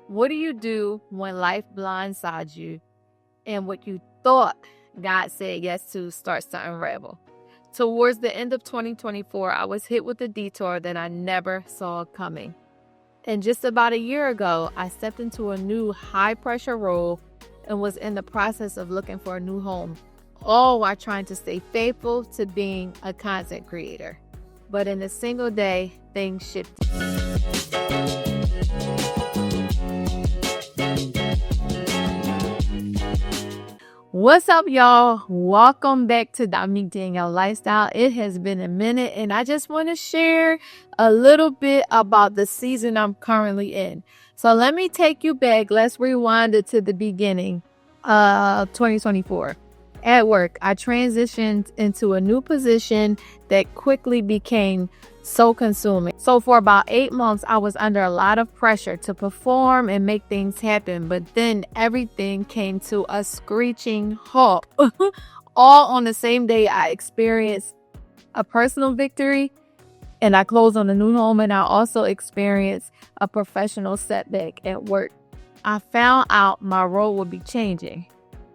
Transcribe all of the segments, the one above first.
What do you do when life blindsides you and what you thought God said yes to starts to unravel? Towards the end of 2024, I was hit with a detour that I never saw coming. And just about a year ago, I stepped into a new high pressure role and was in the process of looking for a new home, all while trying to stay faithful to being a content creator. But in a single day, things shifted. What's up, y'all? Welcome back to Dominique Danielle Lifestyle. It has been a minute, and I just want to share a little bit about the season I'm currently in. So let me take you back. Let's rewind it to the beginning of 2024. At work, I transitioned into a new position that quickly became so consuming. So for about 8 months, I was under a lot of pressure to perform and make things happen. But then everything came to a screeching halt. All on the same day, I experienced a personal victory and I closed on a new home, and I also experienced a professional setback at work. I found out my role would be changing.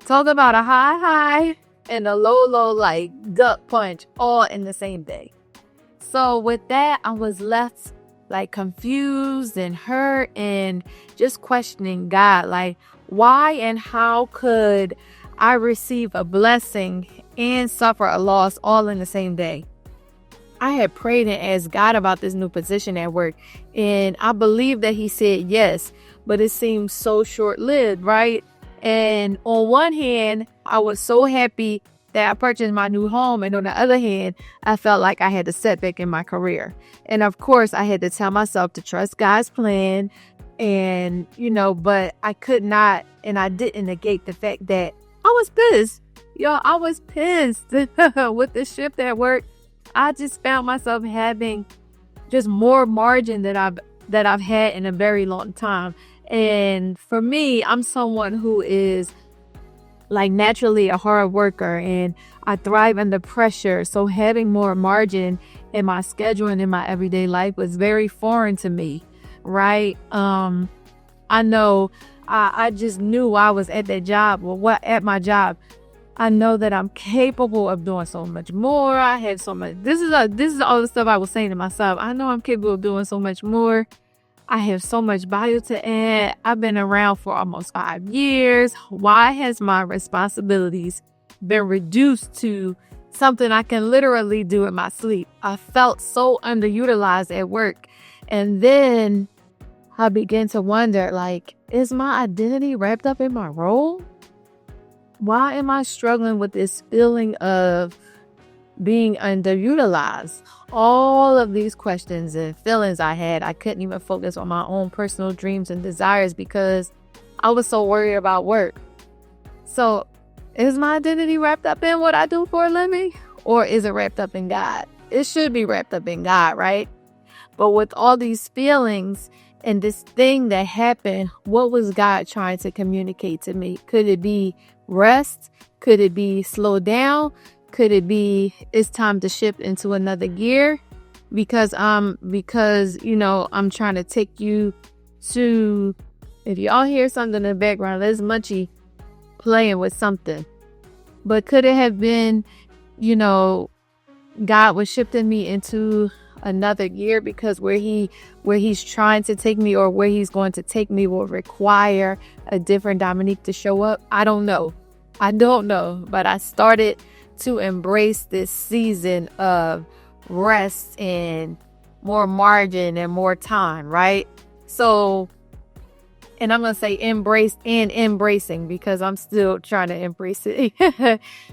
Talk about a high and a low, like gut punch, all in the same day. So with that, I was left like confused and hurt and just questioning God, like why and how could I receive a blessing and suffer a loss all in the same day? I had prayed and asked God about this new position at work, and I believe that He said yes, but it seemed so short-lived, right? And on one hand, I was so happy that I purchased my new home. And on the other hand, I felt like I had a setback in my career. And of course, I had to tell myself to trust God's plan. And, but I could not, and I didn't negate the fact that I was pissed. I was pissed with the shift at work. I just found myself having just more margin that I've had in a very long time. And for me, I'm someone who is like naturally a hard worker, and I thrive under pressure. So having more margin in my schedule and in my everyday life was very foreign to me, right? I know I just knew I was at that job, at my job. I know that I'm capable of doing so much more. I had so much. This is all the stuff I was saying to myself. I know I'm capable of doing so much more. I have so much value to add. I've been around for almost 5 years. Why has my responsibilities been reduced to something I can literally do in my sleep? I felt so underutilized at work. And then I began to wonder, like, is my identity wrapped up in my role? Why am I struggling with this feeling of being underutilized? All of these questions and feelings I had, I couldn't even focus on my own personal dreams and desires because I was so worried about work. So is my identity wrapped up in what I do for a living, or is it wrapped up in God? It should be wrapped up in God, right? But with all these feelings and this thing that happened, what was God trying to communicate to me? Could it be rest? Could it be slow down? Could it be it's time to shift into another gear? Because I'm trying to take you to, if y'all hear something in the background, there's Munchie playing with something. But could it have been, God was shifting me into another gear because where he's trying to take me or where he's going to take me will require a different Dominique to show up? I don't know, but I started to embrace this season of rest and more margin and more time, right? So, and I'm going to say embrace and embracing because I'm still trying to embrace it.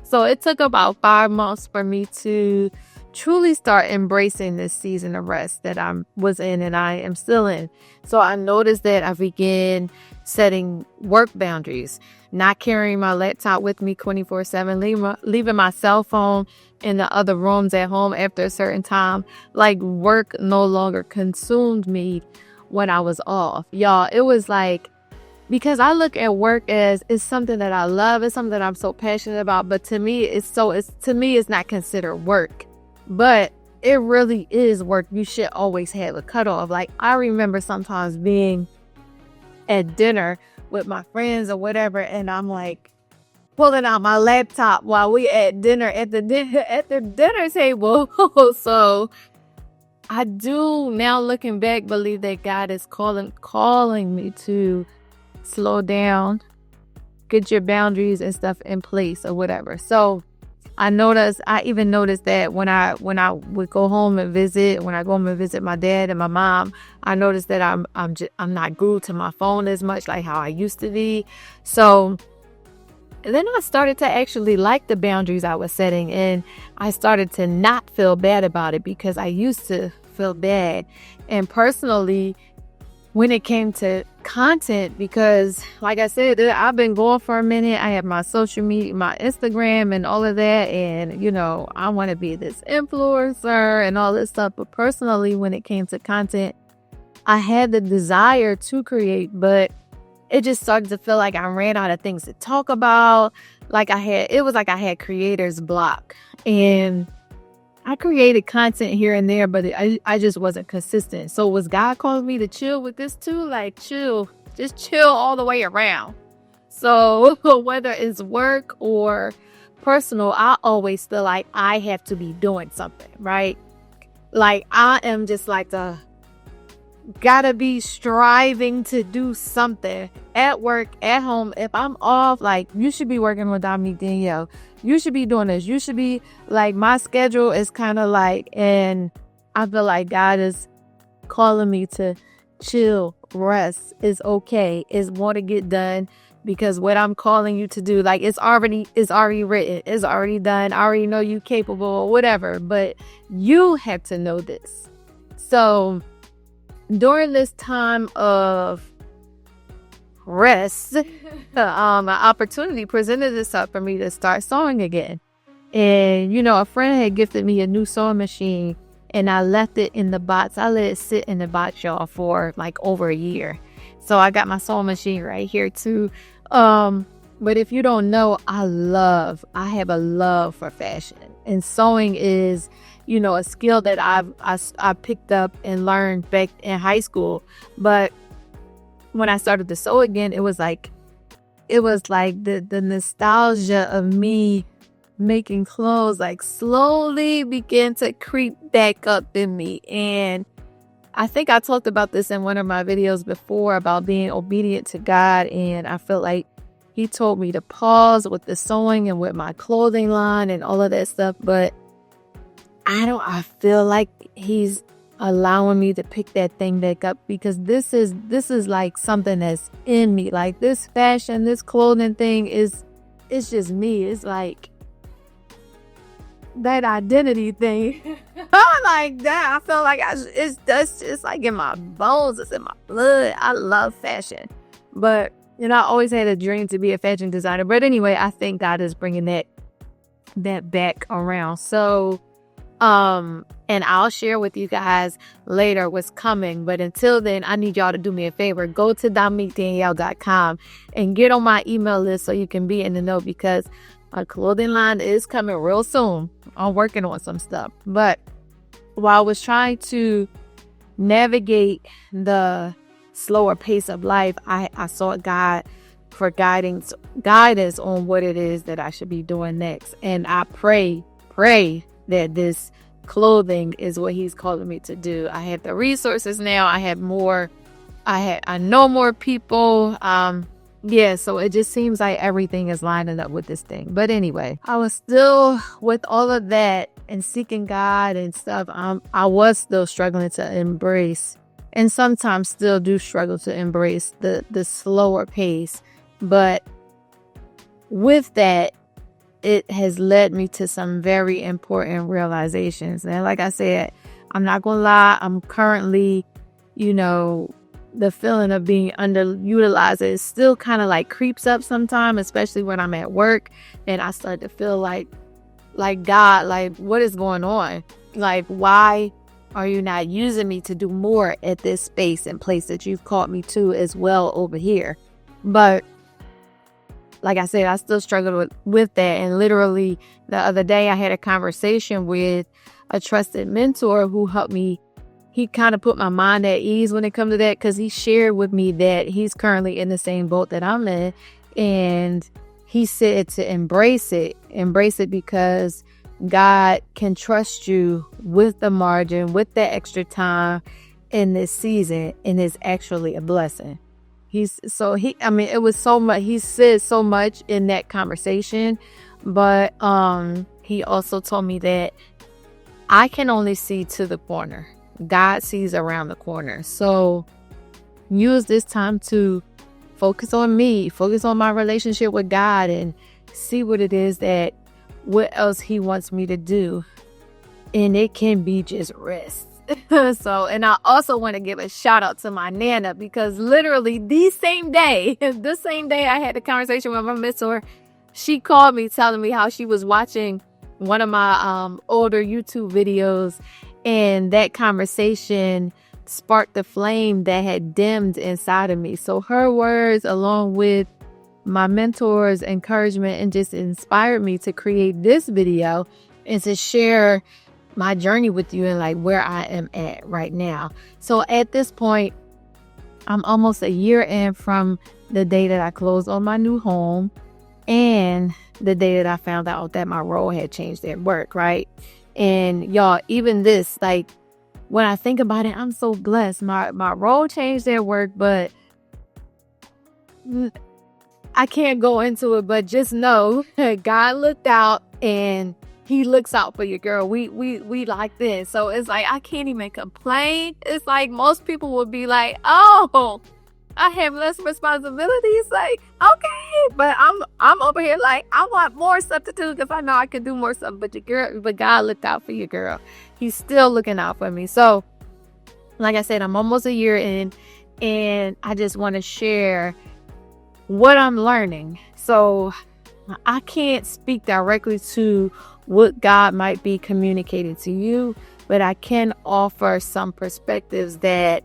So it took about 5 months for me to truly start embracing this season of rest that I was in and I am still in. So I noticed that I began setting work boundaries, not carrying my laptop with me 24/7, leaving my cell phone in the other rooms at home after a certain time. Like work no longer consumed me when I was off. Y'all, it was like, because I look at work as it's something that I love, it's something that I'm so passionate about, but to me it's not considered work. But it really is work. You should always have a cutoff. Like I remember sometimes being at dinner with my friends or whatever, and I'm like pulling out my laptop while we at dinner at the dinner table. So I do now, looking back, believe that God is calling me to slow down, get your boundaries and stuff in place or whatever. So I even noticed that when I would go home and visit, when I go home and visit my dad and my mom, I noticed that I'm not glued to my phone as much like how I used to be. So then I started to actually like the boundaries I was setting, and I started to not feel bad about it because I used to feel bad. And personally, when it came to content, because like I said, I've been going for a minute. I have my social media, my Instagram and all of that. And, I want to be this influencer and all this stuff. But personally, when it came to content, I had the desire to create, but it just started to feel like I ran out of things to talk about. It was like I had creator's block, and I created content here and there, but I just wasn't consistent. So was God calling me to chill with this too? Like just chill all the way around. So whether it's work or personal, I always feel like I have to be doing something, right? Like I am just like gotta be striving to do something at work, at home. If I'm off, like, you should be working with Dominique Danielle. You should be doing this. You should be like, my schedule is kind of like, and I feel like God is calling me to chill, rest. It's okay. It's more to get done, because what I'm calling you to do, like, it's already written. It's already done. I already know you capable or whatever, but you have to know this. So during this time of rest, an opportunity presented itself for me to start sewing again. And, a friend had gifted me a new sewing machine, and I left it in the box. I let it sit in the box, y'all, for like over a year. So I got my sewing machine right here too. But if you don't know, I have a love for fashion, and sewing is, a skill that I picked up and learned back in high school. But when I started to sew again, it was like the nostalgia of me making clothes like slowly began to creep back up in me. And I think I talked about this in one of my videos before about being obedient to God. And I felt like He told me to pause with the sewing and with my clothing line and all of that stuff. But I feel like He's allowing me to pick that thing back up, because this is like something that's in me. Like, this fashion, this clothing thing it's just me. It's like that identity thing. I'm like that. I feel like it's like in my bones. It's in my blood. I love fashion, but I always had a dream to be a fashion designer. But anyway, I think God is bringing that back around. So and I'll share with you guys later what's coming. But until then, I need y'all to do me a favor. Go to DominiqueDanielle.com and get on my email list so you can be in the know, because my clothing line is coming real soon. I'm working on some stuff. But while I was trying to navigate the slower pace of life, I sought God for guidance on what it is that I should be doing next. And I pray that this clothing is what He's calling me to do. I have the resources now. I know more people. So it just seems like everything is lining up with this thing. But anyway, I was still, with all of that and seeking God and stuff, I was still struggling to embrace, and sometimes still do struggle to embrace the slower pace. But with that, it has led me to some very important realizations. And like I said, I'm not gonna lie, I'm currently, the feeling of being underutilized is still kind of like creeps up sometimes, especially when I'm at work and I start to feel like God, like, what is going on? Like, why are you not using me to do more at this space and place that you've called me to as well over here? But like I said, I still struggled with that. And literally the other day I had a conversation with a trusted mentor who helped me. he kind of put my mind at ease when it comes to that, because he shared with me that he's currently in the same boat that I'm in. And he said to embrace it because God can trust you with the margin, with that extra time in this season, and it's actually a blessing. It was so much, he said so much in that conversation, but he also told me that I can only see to the corner. God sees around the corner. So use this time to focus on me, focus on my relationship with God, and see what it is what else he wants me to do. And it can be just rest. And I also want to give a shout out to my Nana, because literally the same day I had a conversation with my mentor, she called me telling me how she was watching one of my older YouTube videos, and that conversation sparked the flame that had dimmed inside of me. So her words, along with my mentor's encouragement, and just inspired me to create this video and to share my journey with you and like where I am at right now. So at this point, I'm almost a year in from the day that I closed on my new home and the day that I found out that my role had changed at work, right? And y'all, even this, like, when I think about it, I'm so blessed. My role changed at work, but I can't go into it, but just know God looked out, and he looks out for you, girl. We like this. So it's like, I can't even complain. It's like most people would be like, oh, I have less responsibilities. Like, okay, but I'm over here like, I want more stuff to do because I know I can do more stuff. But God looked out for you, girl. He's still looking out for me. So, like I said, I'm almost a year in, and I just want to share what I'm learning. So I can't speak directly to what God might be communicating to you, but I can offer some perspectives that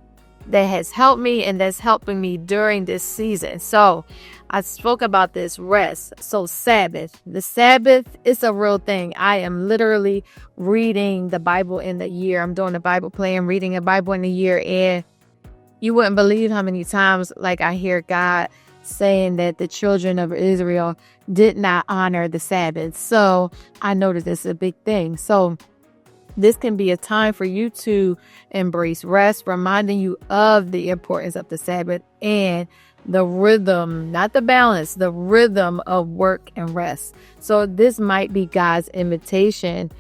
has helped me and that's helping me during this season. So I spoke about this rest. So Sabbath. The Sabbath is a real thing. I am literally reading the Bible in the year. I'm doing a Bible plan, reading a Bible in the year, and you wouldn't believe how many times like I hear God saying that the children of Israel did not honor the Sabbath. So I know that this is a big thing. So this can be a time for you to embrace rest, reminding you of the importance of the Sabbath and the rhythm, not the balance, the rhythm of work and rest. So this might be God's invitation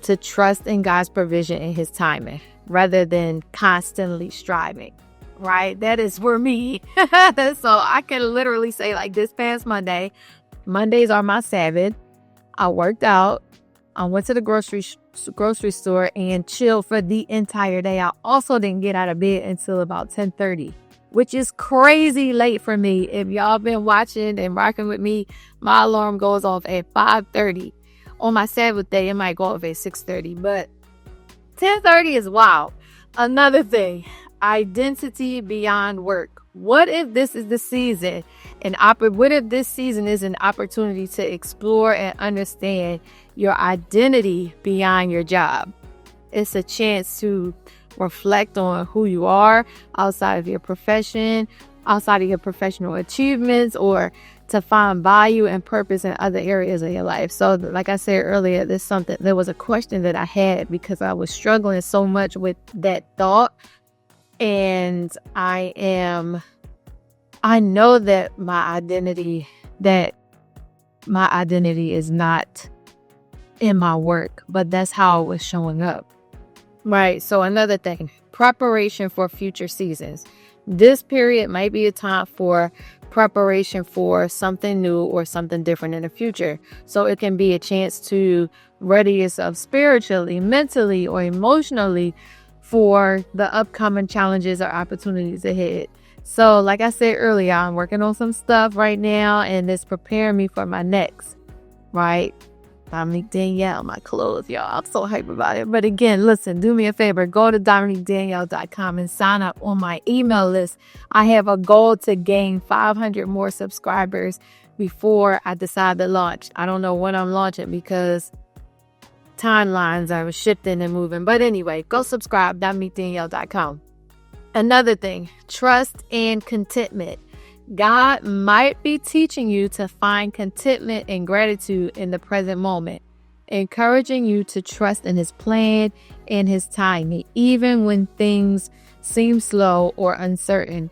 to trust in God's provision and his timing rather than constantly striving. Right? That is for me. So I can literally say, like, this past Mondays are my Sabbath. I worked out. I went to the grocery store and chilled for the entire day. I also didn't get out of bed until about 10:30, which is crazy late for me. If y'all been watching and rocking with me, my alarm goes off at 5:30. On my Sabbath day, it might go off at 6:30, but 10:30 is wild. Another thing, identity beyond work. What if this is the season? What if this season is an opportunity to explore and understand your identity beyond your job? It's a chance to reflect on who you are outside of your profession, outside of your professional achievements, or to find value and purpose in other areas of your life. So like I said earlier, there was a question that I had because I was struggling so much with that thought. And I know that my identity is not in my work, but that's how it was showing up. Right. So another thing, preparation for future seasons. This period might be a time for preparation for something new or something different in the future. So it can be a chance to ready yourself spiritually, mentally, or emotionally for the upcoming challenges or opportunities ahead. So like I said earlier, I'm working on some stuff right now, and it's preparing me for my next, right? Dominique Danielle, my clothes, y'all. I'm so hyped about it. But again, listen, do me a favor. Go to DominiqueDanielle.com and sign up on my email list. I have a goal to gain 500 more subscribers before I decide to launch. I don't know when I'm launching because timelines are shifting and moving. But anyway, go subscribe, DominiqueDanielle.com. Another thing, trust and contentment. God might be teaching you to find contentment and gratitude in the present moment, encouraging you to trust in his plan and his timing, even when things seem slow or uncertain.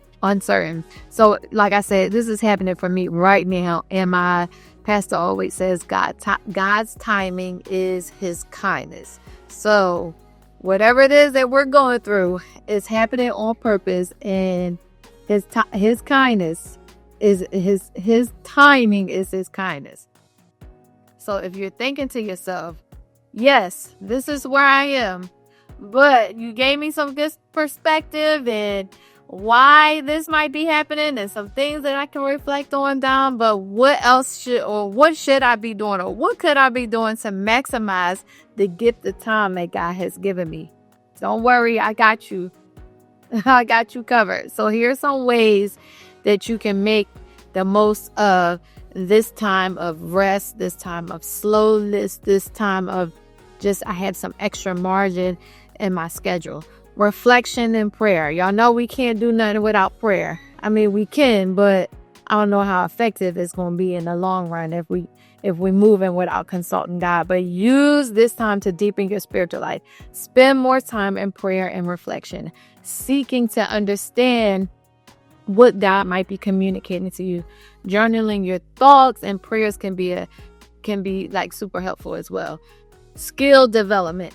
So, like I said, this is happening for me right now, and my pastor always says God's timing is his kindness. So, whatever it is that we're going through is happening on purpose, and his kindness is his timing is his kindness. So if you're thinking to yourself, yes, this is where I am, but you gave me some good perspective and why this might be happening and some things that I can reflect on down, but what should I be doing, or what could I be doing to maximize the gift of time that God has given me? Don't worry, I got you. I got you covered. So here's some ways that you can make the most of this time of rest, this time of slowness, this time of I have some extra margin in my schedule. Reflection and prayer. Y'all know we can't do nothing without prayer. I mean, we can, but I don't know how effective it's going to be in the long run if we're moving without consulting God. But use this time to deepen your spiritual life. Spend more time in prayer and reflection, seeking to understand what God might be communicating to you. Journaling your thoughts and prayers can be like super helpful as well. Skill development.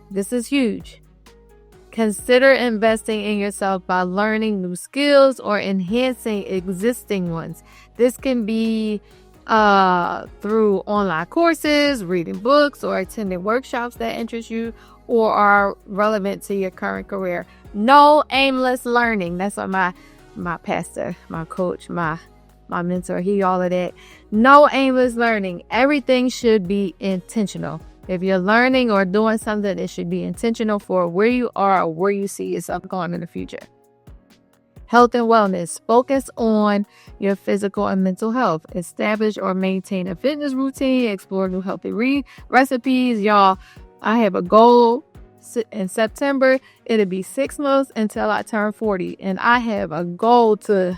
This is huge. Consider investing in yourself by learning new skills or enhancing existing ones. This can be through online courses, reading books, or attending workshops that interest you or are relevant to your current career. No aimless learning. That's what my pastor, my coach, my mentor, all of that. No aimless learning. Everything should be intentional. If you're learning or doing something, it should be intentional for where you are or where you see yourself going in the future. Health and wellness. Focus on your physical and mental health. Establish or maintain a fitness routine. Explore new healthy recipes. Y'all, I have a goal in September. It'll be 6 months until I turn 40. And I have a goal to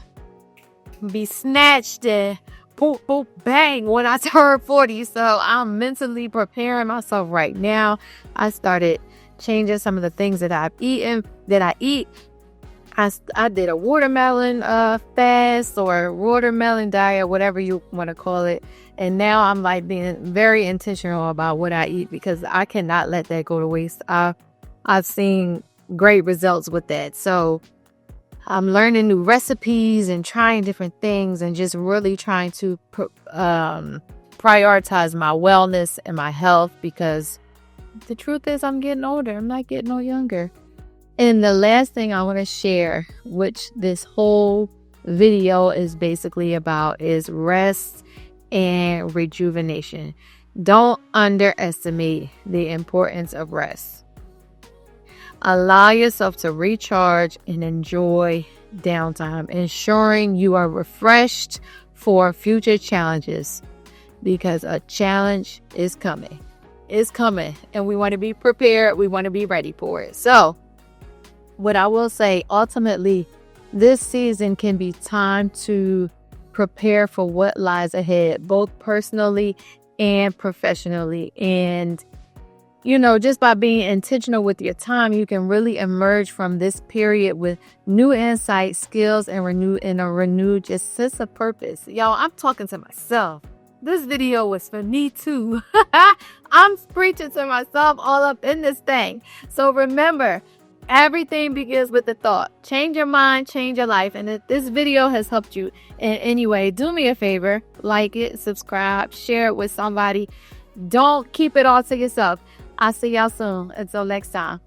be snatched and boop, boop, bang when I turn 40. So I'm mentally preparing myself right now. I started changing some of the things that I eat. I did a watermelon fast or watermelon diet, whatever you want to call it. And now I'm like being very intentional about what I eat because I cannot let that go to waste. I've seen great results with that. So I'm learning new recipes and trying different things and just really trying to prioritize my wellness and my health because the truth is I'm getting older. I'm not getting no younger. And the last thing I want to share, which this whole video is basically about, is rest and rejuvenation. Don't underestimate the importance of rest. Allow yourself to recharge and enjoy downtime, ensuring you are refreshed for future challenges because a challenge is coming. It's coming and we want to be prepared. We want to be ready for it. So what I will say, ultimately, this season can be time to prepare for what lies ahead, both personally and professionally. And just by being intentional with your time, you can really emerge from this period with new insight, skills, and a renewed just sense of purpose. Y'all, I'm talking to myself. This video was for me too. I'm preaching to myself all up in this thing. So remember, everything begins with the thought. Change your mind, change your life. And if this video has helped you in any way, do me a favor, like it, subscribe, share it with somebody. Don't keep it all to yourself. I'll see y'all soon. Until next time.